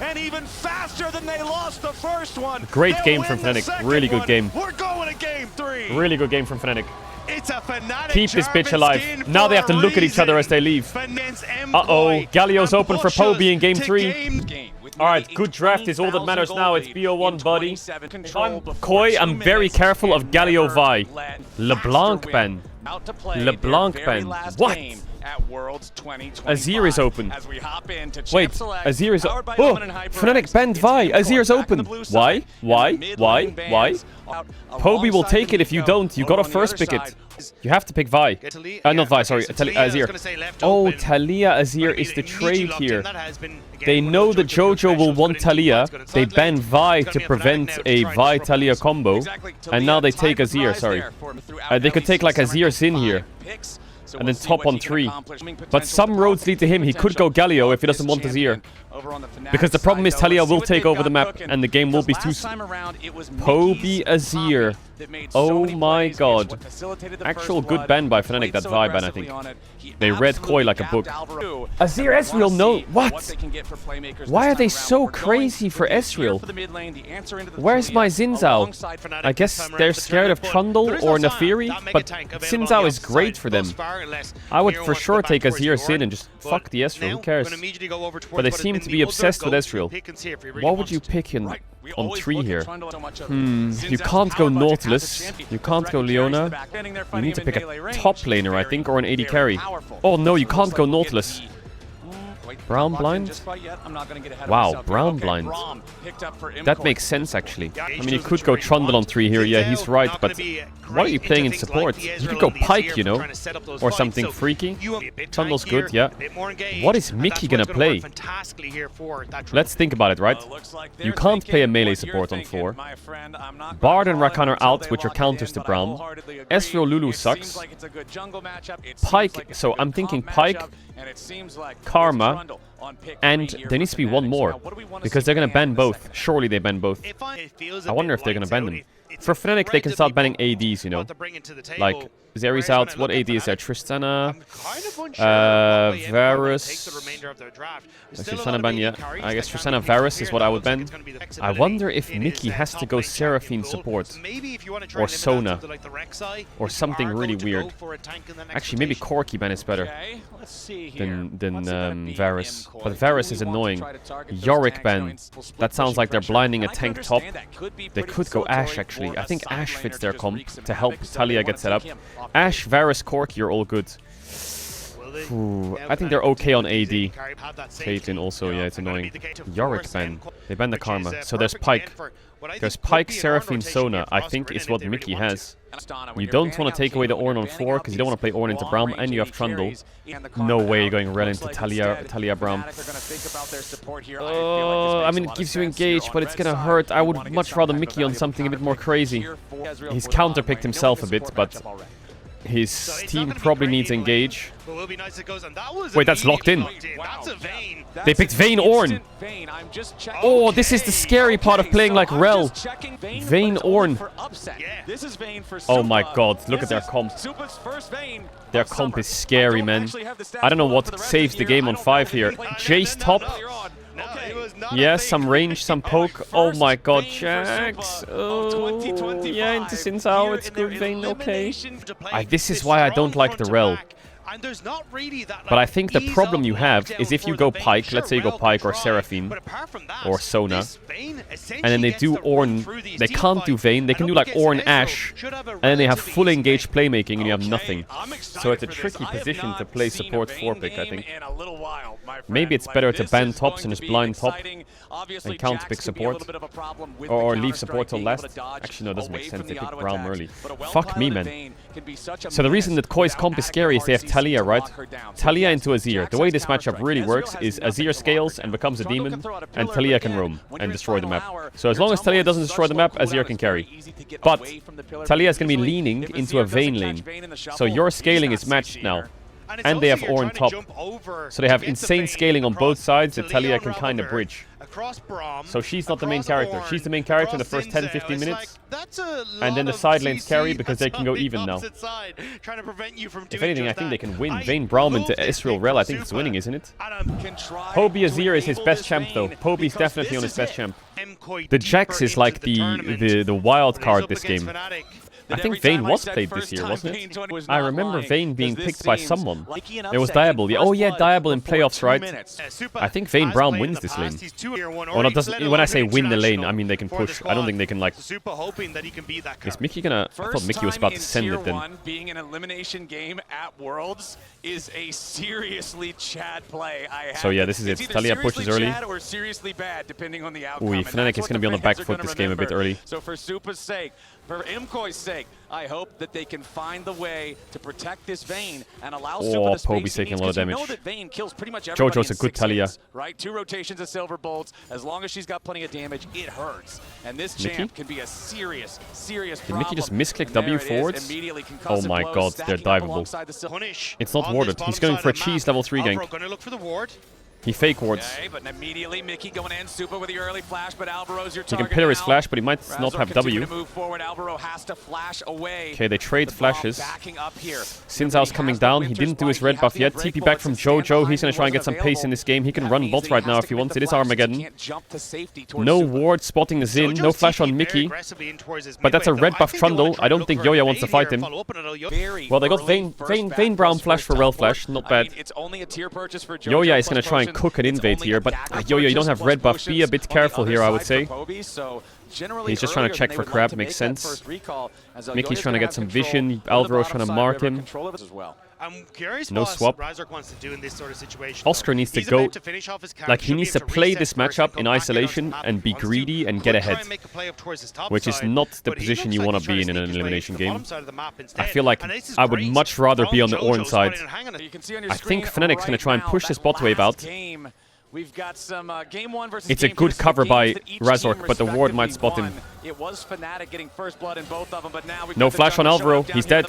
And even faster than they lost the first one. Great game from Fnatic. Really good game. We're going to game 3. Really good game from Fnatic. It's a Fnatic. Keep this bitch alive. Now they have to look at each other as they leave. Uh-oh. Galio's open for Poby in game 3. Alright, good draft is all that matters now. It's BO1, buddy. I'm Koi, I'm very careful of Galio Vi. LeBlanc ban. LeBlanc ban. What? Azir is open. Wait, Azir is open. Oh, Fnatic banned Vi. Azir's open. Why? Why? Poby will take it if you don't. You gotta first pick it. You have to pick Vi. Not Vi, sorry. Azir. Oh, Taliyah Azir is the trade here. They know that Jojo will want Taliyah. They ban Vi to prevent a Vi Taliyah combo. And now they take Azir, sorry. They could take like Azir Sin here. And then top on 3. But some roads lead to him. He could go Galio if he doesn't want Azir. Because the problem is Taliyah will take over the map and the game will be too... Poby Azir. Oh my god. Actual good ban by Fnatic, that Vi ban, I think. They read Koi like a book. Azir Ezreal, no. What? Why are they so crazy for Ezreal? Where's my Xin Zhao? I guess they're scared of Trundle or Neferi, but Xin Zhao is great for them. I would for sure take Azir Sin and just fuck the Ezreal, who cares? But they seem to be obsessed with Ezreal. What would you pick in on 3 here? You can't go Nautilus. You can't go Leona. You need to pick a top laner, I think, or an AD carry. Oh no, you can't go Nautilus. Brown blind? Wow, brown blind. That makes sense, actually. I mean, you could go Trundle on 3 here. Yeah, he's right, but what are you playing in support? You could go Pyke, you know, or something freaky. Trundle's good, yeah. What is Mickey gonna play? Let's think about it, right? You can't play a melee support on 4. Bard and Rakan are out, which are counters to Braum. Ezreal Lulu sucks. Pyke, so I'm thinking Pyke, Karma, and there needs to be one more, because they're gonna ban both. Surely they ban both. I wonder if they're gonna ban them. For Fnatic, they can start banning ADs, you know. Like, Zeri's out. What AD is there? Tristana, Varus. Tristana ban, yeah. I guess Tristana Varus is what I would ban. I wonder if Mickey has to go Seraphine support. Or Sona. Or something really weird. Actually, maybe Corki ban is better than Varus. But Varus is annoying. Yorick ban. That sounds like they're blinding a tank top. They could go Ashe, actually. I think Ashe fits their comp to help Taliyah get set up. Ashe, Varus, Cork, you're all good. Ooh, I think they're okay on AD. Caitlyn also, yeah, it's annoying. Yorick ban. They ban the Karma. So there's Pyke. There's Pyke, Seraphine, Sona, I think is what Mickey has. You don't want to take away the Ornn on 4, because you don't want to play Ornn into Braum, and you have Trundle. No way you're going Rel into Taliyah Braum. I mean, it gives you engage, but it's gonna hurt. I would much rather Mickey on something a bit more crazy. He's counterpicked himself a bit, but his team probably needs engage. Wait, that's locked in. They picked Vayne Ornn. Oh, this is the scary part of playing like Rel. Vayne Ornn. Oh my god, look at their comp. Their comp is scary, man. I don't know what saves the game on 5 here. Jace top. Yeah, some range, some poke. Oh my god, Jax. Oh, yeah, into Xin Zhao, it's good, Vayne, okay. This is why I don't like the Rel. But I think the problem you have is if you go Pyke, let's say you go Pyke or Seraphine or Sona, and then they do Ornn, they can't do Vayne, they can do like Ornn Ashe, and then they have full engaged playmaking and you have nothing. So it's a tricky position to play support 4-pick, I think. Maybe it's better to ban tops and just blind top and counter-pick support. Or leave support till last. Actually, no, it doesn't make sense. They pick Braum early. Fuck me, man. So the reason that Koi's comp is scary is they have Talia, right? Talia into Azir. The way this matchup really works is Azir scales and becomes a demon, and Talia can roam and destroy the map. So as long as Talia doesn't destroy the map, Azir can carry. But Talia is going to be leaning into a Vayne lane. So your scaling is matched now. And they have ore on top. So they have insane scaling on both sides that Talia can kind of bridge. So she's not the main character. She's the main character in the first 10-15 minutes. And then the side lanes carry because they can go even now. If anything, I think they can win. Vayne Braum into Ezreal Rel, I think it's winning, isn't it? Poby Azir is his best champ though. Poby's definitely on his best champ. The Jax is like the wild card this game. I think Vayne was played this year, wasn't it? I remember Vayne being picked by someone. There was Diable. Yeah. Oh yeah, Diable in playoffs, right? I think Vayne Braum wins this lane. Well, no, doesn't, when I say win the lane, I mean they can push. I don't think they can like... Is Mickey gonna... I thought Mickey was about to send it then. Being an elimination game at Worlds is a seriously Chad play. So yeah, this is it. Talia pushes early. Or seriously bad, depending on the outcome. Ooh, Fnatic is gonna be on the back foot this game a bit early. So for Supa's sake, for Imkoy's sake, I hope that they can find the way to protect this Vayne and allow Supa the space Poby's taking a lot of damage. You know that Vayne kills pretty much everybody Jojo's a good Talia. Right? 2 rotations of Silver Bolts. As long as she's got plenty of damage, it hurts. And this champ can be a serious problem. Did Mickey just misclick W forwards? Oh my god, they're diveable. It's not warded. He's going for a cheese level 3 gank. Gonna look for the ward. He fake wards. Okay, but immediately Mickey going in, Supa with the early flash, but Alvaro's your target. He can pillar his flash, but he might not have W. Move forward. Alvaro has to flash away. Okay, they trade flashes. Since I was coming down, he didn't do his red buff yet. TP back from Jojo. He's going to try and get some pace in this game. He can run bot right now if he wants. It is Armageddon. No ward spotting the Xin. No flash on Mickey. But that's a red buff Trundle. I don't think Yoya wants to fight him. Well, they got Vayne Braum flash for Rel flash. Not bad. Yoya is going to try and cook an invade here, but Yoya, you don't have red buff. Be a bit careful here, I would say. He's just trying to check for Crab, makes sense. Mickey's trying to get some vision. Alvaro's trying to mark him. No swap. Oscar needs to go... Like, he needs to play this matchup in isolation and be greedy and get ahead. Which is not the position you want to be in an elimination game. I feel like I would much rather be on the orange side. I think Fnatic's going to try and push this bot wave out. We've got some game 1 versus it's a good cover by Razork, but the ward might spot him. It was Fnatic getting first blood in both of them, but now no flash on Alvaro. He's dead.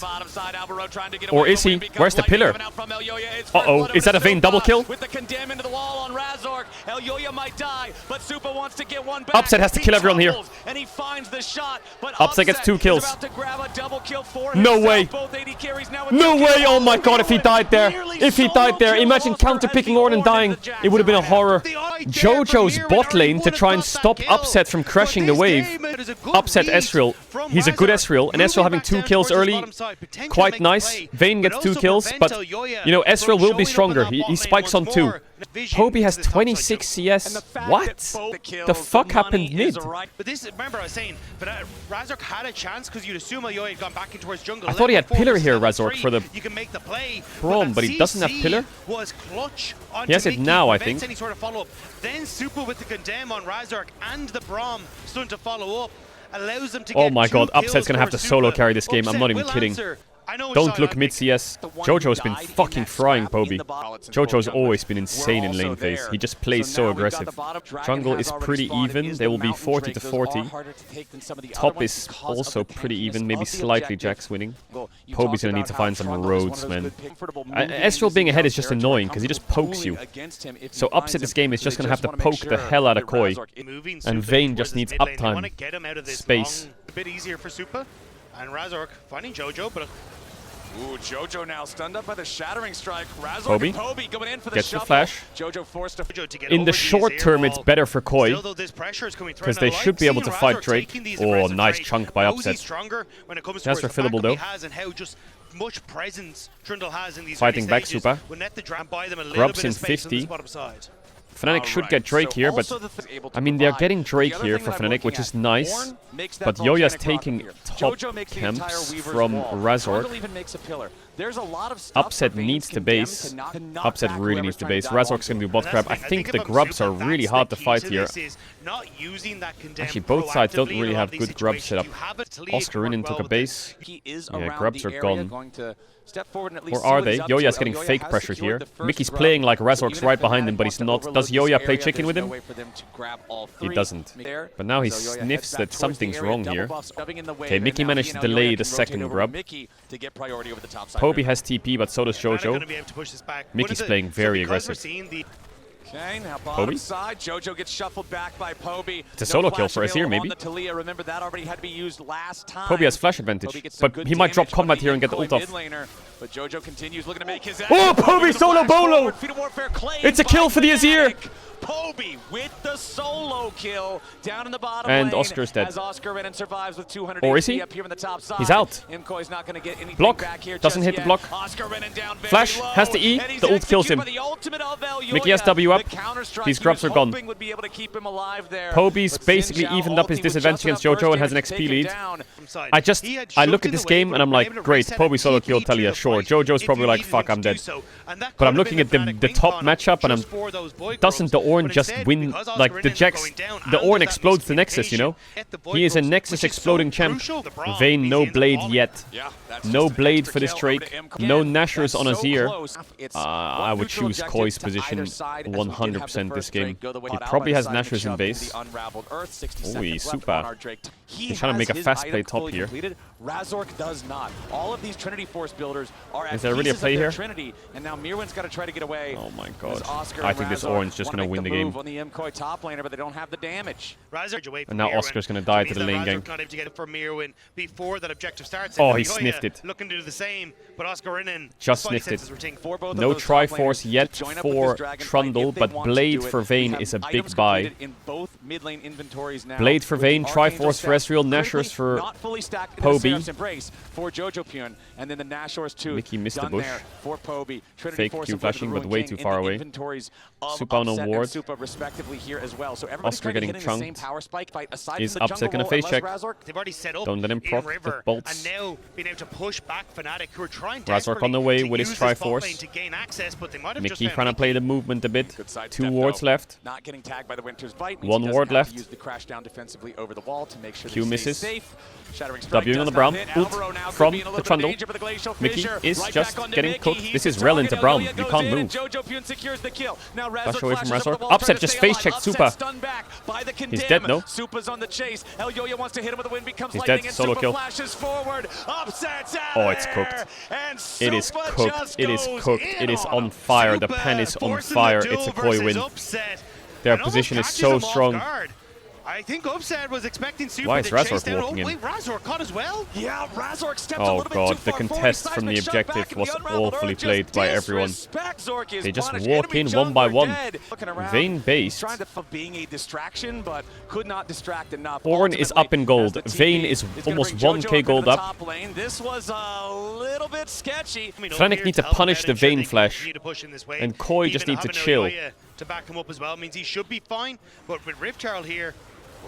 Or is he? Where's the pillar? Uh-oh. Is that a Vayne double kill? With the condemn into the wall on Razork. Elyoya might die, but Supa wants to get one back. Upset has to kill everyone here. And he finds the shot, but Upset gets 2 kills. No way. No way. Oh my god, if he died there. If he died there. Imagine counter picking Ornn and dying. It would have been a horror. Jojo's bot lane to try and stop Upset from crashing the wave. Upset Ezreal. He's a good Ezreal, and Ezreal having 2 kills early, quite nice. Vayne gets 2 kills, but, you know, Ezreal will be stronger. He spikes on 2. Poby has 26 CS. What? The fuck happened mid? But this, remember I was saying, but Razork had a chance because you'd assume Elyoya had gone back in towards jungle. I thought he had pillar here, Razork, for the Prom, but he doesn't have pillar? He has it now, I think. Any sort of follow-up. Then Supa with the condemn on Razork and the Prom starting to follow up allows them to get oh my god, Upset's gonna have to solo carry this game. I'm not even kidding. Don't look mid CS. Jojo's been fucking frying Poby. Jojo's always been insane in lane phase. He just plays so aggressive. Jungle is pretty even. They will be 40 to 40. Top is also pretty even. Maybe slightly Jax winning. Poby's gonna need to find some roads, man. Ezreal being ahead is just annoying because he just pokes you. So Upset this game is just gonna have to poke the hell out of Koi. And Vayne just needs uptime. Space. A bit easier for Supa. And Razork finding Jojo, but... Ooh, Jojo now stunned up by the Shattering Strike. Razork and Poby going in for the gets the flash. Jojo forced to get in the short term, it's better for Koi, because they should be able to fight Drake. Oh, nice chunk by Upset. That's refillable though. Fighting back Supa. Grub's in 50. Fnatic should get Drake here, but I mean, they're getting Drake here for Fnatic, which is nice. But Yoya's taking top camps from Razork. Upset needs to base. Upset really needs to base. Razork's gonna do bot grab. I think the Grubs are really hard to fight here. Actually, both sides don't really have good Grub setup. Oscar in took a base. Yeah, Grubs are gone. Step forward and at least Or are see what they? he's up Yoya's to. getting Elyoya fake has pressure secured here. the first Mickey's Grub. playing like So Razork's even right if behind Fnatic him, but he's wants not. to Does overload Yoya this play area, chicken with there's him? no way for them to grab all He three. doesn't. There. But now he So Elyoya sniffs heads back that towards the something's area, wrong double here. buffs rubbing in the wave, Okay, and Mickey now managed he to and Elyoya delay can the rotate second over Grub. Mickey to get priority over the top side. Poby has TP, but so does Fnatic Jojo. gonna be able to push this back. Mickey's playing very aggressive. Okay, now bottom Poby? side, Jojo gets shuffled back by Poby. It's a solo kill for us here, maybe. On the Talia. Remember, that already had to be used last time. Poby has flash advantage, Poby gets some but good he might drop damage on combat the here and get the Imkoi ult off. mid-laner, but Jojo continues looking to make his Oh, Poby solo bolo! It's a kill for the Azir! Poby with the solo kill down in the bottom And lane Oscar's dead. as Oscar Renan survives with 200 Or is HP he? up here on the top side. He's out. Imkoi's not going to get anything Block. back here Doesn't just hit the yet. block. Oscar Renan down very Flash. low, Has the E. and he's The ult kills him. executed by the ultimate of Elyoya. Mickey has W up. The counter-strike These he Grubs was are gone. hoping would be able to keep him alive there. Poby's But basically Xin Zhao evened up his ulti with disadvantage just against enough Jojo and has burst an XP damage to lead. take him down. I look at this game and I'm like, great, Poby solo kill Talia, sure. Jojo's probably like, fuck, I'm dead. But I'm looking at the top matchup and I'm, doesn't the Ornn just win, like the Jax, the Ornn explodes the Nexus, you know? He is a Nexus exploding champ. Vayne, no blade yet. No blade for this Drake. No Nashers on Azir. I would choose Koi's position 100% this game. He probably has Nashers in base. Ooh, super. He's trying to make a fast play top here. Razork does not. All of these Trinity Force builders are at Is there really a pieces play of their here? Trinity, and now Mirwin's got to try to get away. Oh my god. Oscar I and think this Razork Ornn's just wanna going to win the make game. move on the Imkoi top laner, but they don't have the damage. And now Oscar's going to die to the lane gang. Not able to get it for Mirwin before that objective starts. Oh, he sniffed it. Looking to do the same, but Oscar Renan Just sniffed it. No Triforce yet for Trundle, but Blade for Vayne is a big buy. Blade for Vayne, Triforce for Ezreal, Nashor's for Poby. For Jojo Pune, and then the Nashor's too. Mickey missed the bush. For Poby. Fake Q flashing, but way too far away. Super on a ward. Respectively here as well. So Oscar getting the chunked. same power spike fight aside Is from the Upset jungle gonna face check? They've already set up Don't let him proc in river, with bolts. and now being able to push back Fnatic, who are trying Razork on the way to with his use this bot Triforce. lane to gain access, but they might have Mickey just trying to play the movement a bit. Two wards left. Not getting tagged by the Winter's Bite. One he ward doesn't have left. to use the crash down defensively over the wall to make sure Q they misses. stay safe. Shattering strike Wing on does the Braum. not hit. Ult Alvaro now from could be in a the little bit of Trundle. danger, but the Glacial Mickey Fissure is right just back onto getting Mickey. cooked. He's This is the Rel target. into Braum. Elyoya You goes can't in, move. and Jojo Pune secures the kill. Now Dash Razork away from flashes up Razork. the wall, Upset trying to just stay face alive. checked Upset Supa. stunned back by the He's dead, Condemn. no? Supa's on the chase. Elyoya wants to hit him with the wind, becomes He's lightning, dead. and Solo Supa kill. flashes forward. Upset's out Oh, it's there. cooked. And It is Supa cooked. just It is goes cooked. in It is on him. on fire. The pen is on fire. It's a Koi win. Their position is so strong. I think Upset was expecting Super Why is to chase Razork down. walking in? Wait, Razork caught as well? Yeah, Razork stepped a Oh little bit god, too the far contest forward. from the Seismic shot back, objective and was the unraveled awfully earth played just by everyone. disrespect Zork is They just punished. walk Enemy in one by jungler one. dead. Looking around, Vayne based. trying to being a distraction, but could not distract enough. Ornn is up in gold. Vayne is almost 1k gold up. This was a little bit sketchy. Fnatic need to punish the Vayne flash, and Koi just need to chill. To back him up as well means he should be fine, but with Rift Herald here,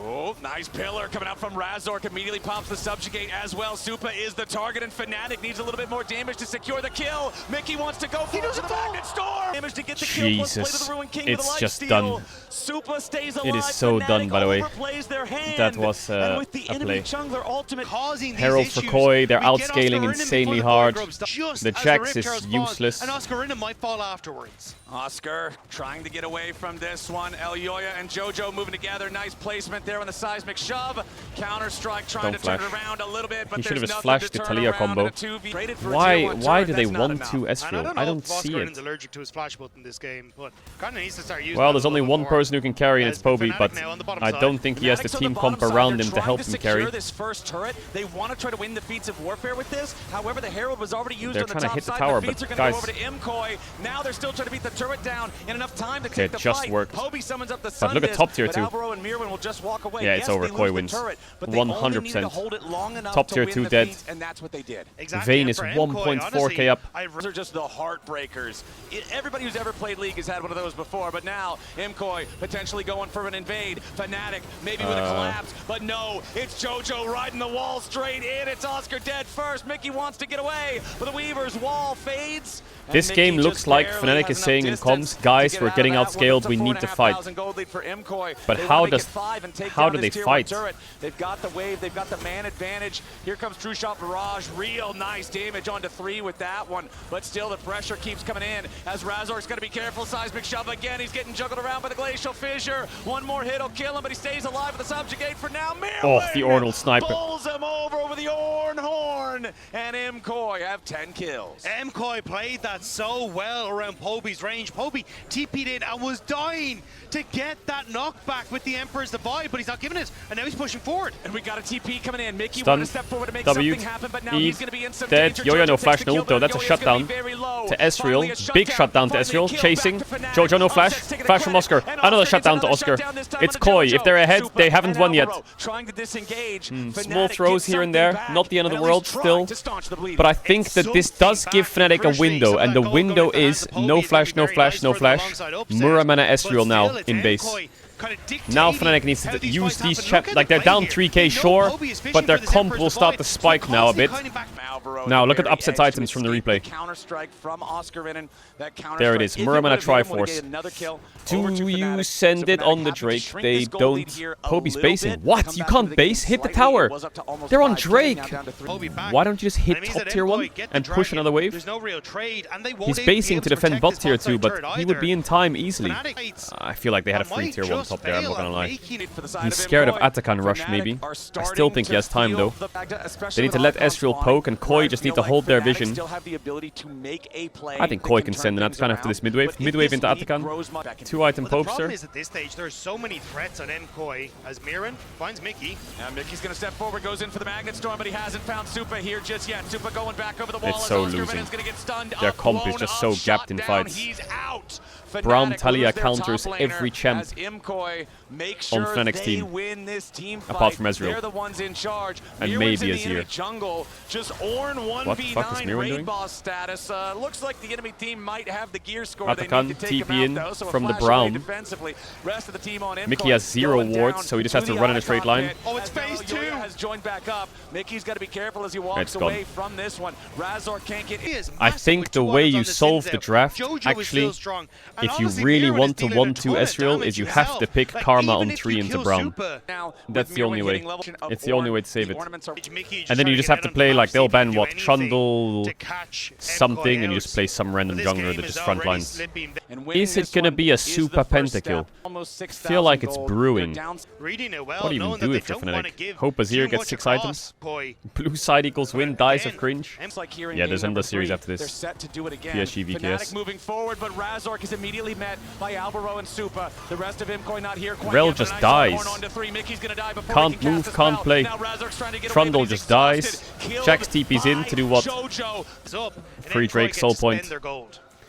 oh, nice pillar coming out from Razork. Immediately pops the subjugate as well. Supa is the target, and Fnatic needs a little bit more damage to secure the kill. Mickey wants to go for the Magnet Storm. Damage to get the kill. Jesus, Play to the Ruined King it's with a just lifesteal. done. Supa stays alive. It is so Fnatic done, by the way. overplays their hand. That was and with the a enemy play. jungler ultimate causing these Herald for issues, Koi, they're we get outscaling Oscar insanely Renan before hard. Grub stops, just The as Jax Rift is Herald spawns, useless. and Oscar Renan might fall afterwards. Oscar trying to get away from this one. Elyoya and Jojo moving together. Nice placement there on the seismic shove. Counter strike trying Don't to turn flash. it around a little bit, but He should there's have just nothing flashed to the turn Talia around combo. in a 2v. Traded for a Why 0-1 why turret, do they that's not want enough. to And Ezreal? I don't if see Oscar Renan's it. allergic to his flash button this game, but kind of needs to start using Well, that there's a only little one bit more. person who can carry, and it's Poby, Fnatic but now on the bottom I side. don't think he has the Fnatic's on team bottom comp side. around They're him to trying help him secure carry. this first turret. They want to try to win the feats of warfare with this. However, the Herald was already used They're on the trying to top hit the side. tower, The feats but are going to guys- go over to Imkoi. Now they're still trying to beat the turret down in enough time to Okay, take the it just fight. worked. Poby summons up the But look at Sundisk, top tier but two. Alvaro and Mirwin will just walk away. Yeah, it's Yes, over. they Koi lose the wins. turret, but they only needed 100%. to hold it long enough Top to tier win 2 the dead. feats, and that's what they did. Exactly. Vayne and is for Imkoi, 1.4k honestly, up. Those are just the heartbreakers. Everybody who's ever played League has had one of those before, but now Imkoi potentially going for an invade. Fnatic maybe with a collapse, but no, it's Jojo riding the wall straight in. It's Oscar dead first. Mickey wants to get away, but the Weaver's wall fades. and This Mickey game just looks like barely Fnatic has is enough saying in distance comms, guys, to get we're out of getting that one. outscaled, It's a we need to fight. 4,500 gold lead for Imkoi. But They how wanna make does it 5 and take take How down do this they tier 1 fight? turret. They've got the wave, they've got the man advantage. Here comes True Shot Barrage, real nice damage onto 3 with that one, but still the pressure keeps coming in as Razork's got to be careful. Seismic Shove again, he's getting juggled around by the Glacial Fissure. One more hit will kill him, but he stays alive with the Subjugate for now. Oh, the Ornal Sniper. Pulls him over with the Orn Horn, and MKoi have 10 kills. MKoi played that so well around Poby's range. Poby TP'd in and was dying to get that knockback with the Emperor's Divide, but he's not giving it, and now he's pushing forward. And we got a TP coming in. Mickey Stun. wanted to step forward to make W. something happen, but now he's going to be in some Dead. danger. Yoyo no Jojo flash, takes the no kill, ult though. but That's a Yoyo's gonna be shutdown very low. to Ezreal. Finally a Big shutdown. shutdown to Finally Ezreal. a kill Chasing. back to Fnatic. Jojo no flash. Offset's taking a Flash from credit, Oscar. and Another Offset shutdown gets to another Oscar. shutdown, this time It's on Koi. Jojo. If they're ahead, Super they haven't and won yet. Alvaro trying to disengage. Small Fnatic throws gets here and something there. back, Not the end of the and at world least trying still. to staunch the bleeding. But I think that this does give Fnatic a window, and the window is no flash, no flash, no flash. Muramana Ezreal now in base. Now Fnatic needs to use these like they're down 3k sure, but their comp will start to spike now a bit. Now look at the upset items from the replay. There it is, Muramana Triforce. Do you send it on the Drake? They don't. Poby's basing. What? You can't base? Hit the tower. They're on Drake. Why don't you just hit top tier 1 and push another wave? He's basing to defend bot tier 2, but he would be in time easily. I feel like they had a free tier 1 top there, I'm not gonna lie. He's scared of Atakan rush maybe. I still think he has time though. They need to let Ezreal poke and Koi just need to hold their vision. I think Koi can send an Atakan after this midwave. Midwave into Atakan. 2-item poster. At this stage, there's so many threats on MKoi as Miran finds Mickey. Now Mickey's going to step forward, goes in for the Magnet Storm, but he hasn't found Supa here just yet. Supa going back over the wall. It's so as Oscar losing. Venon's gonna get stunned, Their up, comp is blown just up, so gapped in shot fights. down, he's out. Braum Fnatic Talia lose their counters top laner every champ as MKoi makes on sure Fnatic's they team. win this team fight. Apart from Ezreal. They're the ones in charge. And Mirren's maybe in the enemy Azir. jungle. Just Ornn 1v9 What the fuck is Mirren raid doing? boss status. Looks like the enemy team might have the gear score. Atakan, they need to take TP him in out, though, so a from the flash away Braum. defensively. Rest of the team on MKoi Mickey has 0 going wards, down so he just has to the run in a icon straight line. pit. Oh, it's As now phase 2. Yoyo has joined back up. Mickey's got to be careful as he walks It's gone. away from this one. Razor can't get in. I think the way you solve the draft, actually, if you really want to 1-2 Ezreal, is you have to pick Karma on 3 into Braum. Now, That's the only way. It's the only way to save it. And And then you just have to play like they'll ban what Trundle something, and you just play some random jungler that just front lines. Is it gonna be a super pentakill? Feel like it's brewing. What do you even do it for Fnatic? Hope Azir gets 6 items. Blue side equals win, dies of cringe. Yeah, there's another series after this. They're set to do it again. PSG VKS. Fnatic moving forward, but Razork is immediately met by Alvaro and Supa. The rest of MKoi not here quite Rel yet, but just nice dies. horn onto 3. Mickey's gonna die before Can't he can move, cast a can't spell. play. Now Razork's trying to get away, Trundle but he's just dies. exhausted. Killed Jax TP's in to do what? Jojo. Free Drake, soul point.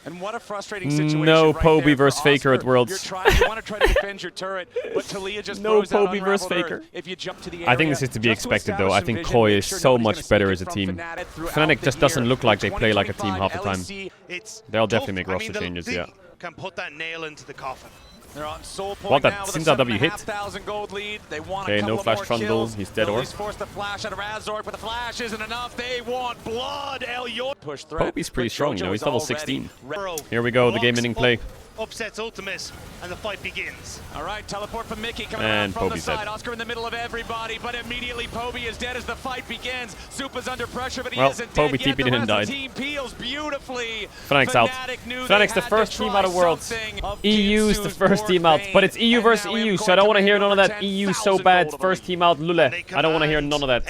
And what a frustrating situation. No right Poby there for versus Faker at Oscar. Worlds. You want to try to defend your turret, but Talia just No throws out Poby versus unraveled Faker. earth. If you jump to the I think area, this is to be just expected though. I establish think some vision, Koi make is sure so nobody's much gonna better sneak as a it team. from Fnatic throughout Fnatic the just doesn't year. look like they play like a 2025 team half the time. LEC, They'll definitely make roster changes, yeah. Can put that nail into the coffin. They're on soul point What, that now with Sinta a W hit? 7,500 gold lead. They want Okay, a couple no of flash more Trundle. kills. He's dead They'll or. at least force the flash out of Razork, but the flash isn't enough. They want blood. Elyoy push threat. Poby's pretty but strong, you know. Jojo He's is level already 16. Bro Here we go, the game-ending play. Upsets Ultimus, and the fight begins. All right, teleport from Mickey coming And around from Poby's the side. dead. Oscar in the middle of everybody, but immediately Poby is dead as the fight begins. Supa's under pressure, but he Well, isn't Poby dead yet. TP'd The in and rest of died. the team peels beautifully. Fnatic's out. Knew Fnatic's they the had first to team try out of Worlds. something of EU's the Jinsu's first team out, pain. but it's EU And versus now EU, MKoi so I don't want to hear none of that. coming EU over so 10,000 bad, gold first lead. team out, Lule. I don't want to hear none of that.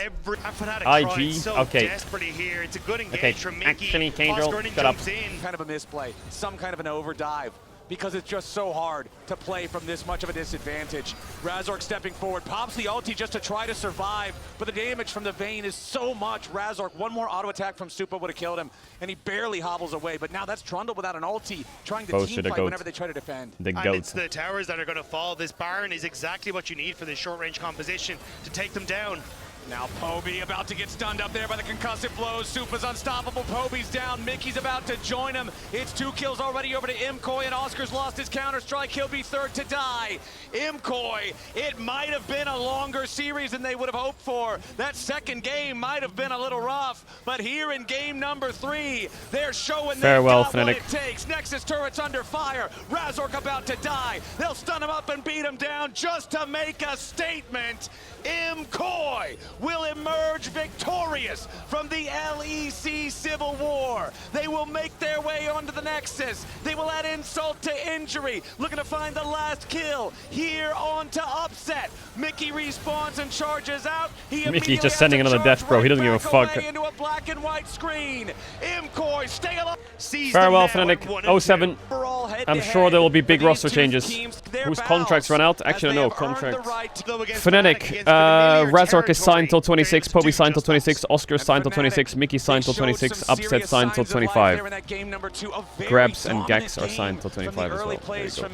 IG, So okay. desperately here. It's a good engage Okay, from Mickey. actually, Caedrel, Oscar shut up. jumps in. Kind of a misplay, some kind of an overdive, because it's just so hard to play from this much of a disadvantage. Razork stepping forward, pops the ulti just to try to survive, but the damage from the Vayne is so much. Razork, one more auto attack from Supa would have killed him, and he barely hobbles away, but now that's Trundle without an ulti, trying to Posted team a fight goat. whenever they try to defend. The And goat. it's the towers that are going to fall. This Baron is exactly what you need for this short-range composition to take them down. Now Poby about to get stunned up there by the concussive blows. Supa's unstoppable. Poby's down. Mickey's about to join him. It's 2 kills already over to Imcoy, and Oscar's lost his counter-strike. He'll be third to die. Imcoy, it might have been a longer series than they would have hoped for. That second game might have been a little rough, but here in game number 3, they're showing they've got what it takes. Nexus turret's under fire. Razork about to die. They'll stun him up and beat him down just to make a statement. Imcoy will emerge victorious from the LEC Civil War. They will make their way onto the Nexus. They will add insult to injury, looking to find the last kill here onto Upset. Mickey respawns and charges out. Mickey's just sending another death, bro. He doesn't give a fuck. Into a black and white screen. Imcoy, stay alive. Farewell, Fnatic. 07. I'm sure there will be big roster changes. Whose contracts run out? Actually, no contracts. Fnatic. Razork is signed till 26. Poby signed till 26. Oscar signed till 26. Mickey signed till 26. Upset signed till 25. Grabs and Gax are signed till 25 as well. There you go.